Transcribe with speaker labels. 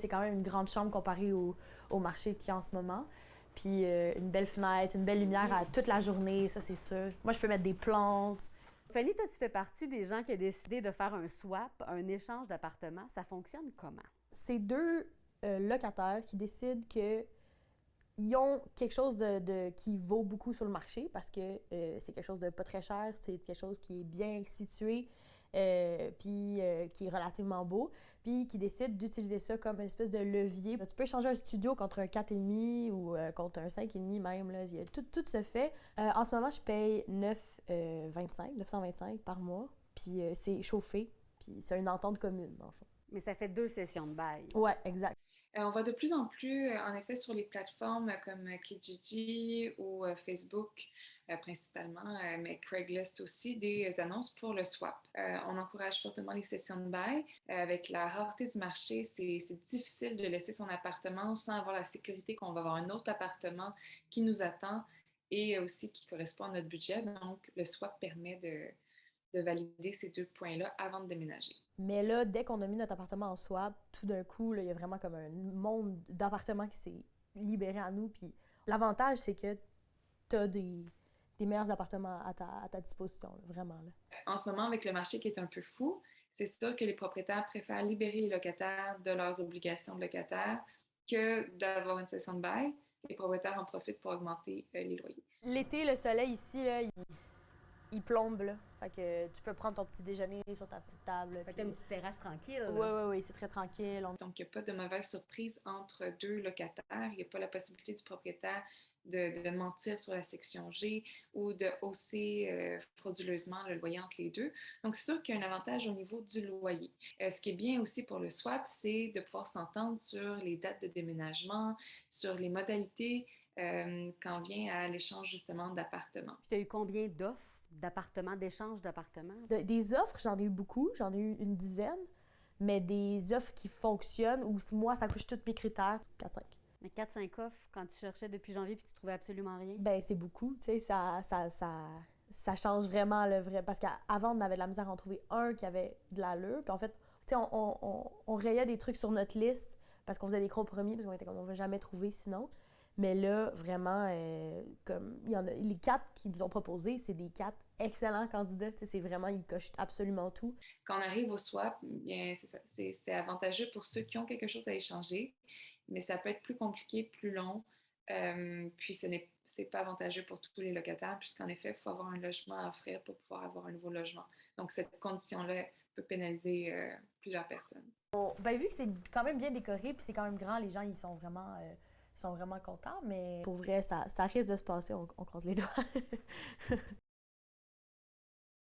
Speaker 1: C'est quand même une grande chambre comparée au marché qu'il y a en ce moment. Puis une belle fenêtre, une belle lumière à toute la journée, ça c'est sûr. Moi, je peux mettre des plantes.
Speaker 2: Fanny, toi, tu fais partie des gens qui ont décidé de faire un swap, un échange d'appartements. Ça fonctionne comment?
Speaker 1: C'est deux locataires qui décident que ils ont quelque chose qui vaut beaucoup sur le marché parce que c'est quelque chose de pas très cher, c'est quelque chose qui est bien situé, puis qui est relativement beau, puis qui décident d'utiliser ça comme une espèce de levier. Tu peux échanger un studio contre un 4,5 ou contre un 5,5 même. Là. Tout se fait. En ce moment, je paye 925 par mois, puis c'est chauffé, puis c'est une entente commune, dans le fond.
Speaker 2: Mais ça fait 2 sessions de bail.
Speaker 1: Ouais, exact.
Speaker 3: On voit de plus en plus, en effet, sur les plateformes comme Kijiji ou Facebook principalement, mais Craigslist aussi, des annonces pour le swap. On encourage fortement les sessions de bail. Avec la rareté du marché, c'est difficile de laisser son appartement sans avoir la sécurité qu'on va avoir un autre appartement qui nous attend et aussi qui correspond à notre budget. Donc, le swap permet de valider ces deux points-là avant de déménager.
Speaker 1: Mais là, dès qu'on a mis notre appartement en swap, tout d'un coup, là, il y a vraiment comme un monde d'appartements qui s'est libéré à nous. Puis l'avantage, c'est que tu as des meilleurs appartements à ta disposition, là, vraiment. Là.
Speaker 3: En ce moment, avec le marché qui est un peu fou, c'est sûr que les propriétaires préfèrent libérer les locataires de leurs obligations de locataires que d'avoir une session de bail. Les propriétaires en profitent pour augmenter les loyers.
Speaker 1: L'été, le soleil ici, là, il plombe. Là. Fait que tu peux prendre ton petit déjeuner sur ta petite table.
Speaker 2: Fait que t'as une petite terrasse tranquille.
Speaker 1: Oui, c'est très tranquille.
Speaker 3: Donc, il n'y a pas de mauvaise surprise entre deux locataires. Il n'y a pas la possibilité du propriétaire de mentir sur la section G ou de hausser frauduleusement le loyer entre les deux. Donc, c'est sûr qu'il y a un avantage au niveau du loyer. Ce qui est bien aussi pour le swap, c'est de pouvoir s'entendre sur les dates de déménagement, sur les modalités quand vient à l'échange justement d'appartements.
Speaker 2: Tu as eu combien d'offres d'appartements, d'échanges d'appartements?
Speaker 1: Des offres, j'en ai eu beaucoup. J'en ai eu une dizaine. Mais des offres qui fonctionnent, où moi, ça coche tous mes critères, 4-5.
Speaker 2: Mais 4-5 offres quand tu cherchais depuis janvier puis tu trouvais absolument rien?
Speaker 1: Ben c'est beaucoup, tu sais, ça change vraiment le vrai. Parce qu'avant, on avait de la misère à en trouver un qui avait de l'allure. Puis en fait, tu sais, on rayait des trucs sur notre liste parce qu'on faisait des compromis, parce qu'on était comme, on ne va jamais trouver sinon. Mais là, vraiment, comme il y en a, les 4 qui nous ont proposé, c'est des 4 excellents candidats. Tu sais, c'est vraiment, ils cochent absolument tout.
Speaker 3: Quand on arrive au swap, bien, c'est avantageux pour ceux qui ont quelque chose à échanger, mais ça peut être plus compliqué, plus long. Puis c'est pas avantageux pour tous les locataires, puisqu'en effet, il faut avoir un logement à offrir pour pouvoir avoir un nouveau logement. Donc, cette condition-là peut pénaliser plusieurs personnes.
Speaker 1: Ben, vu que c'est quand même bien décoré, puis c'est quand même grand, les gens, ils sont vraiment contents, mais pour vrai, ça risque de se passer, on croise les doigts.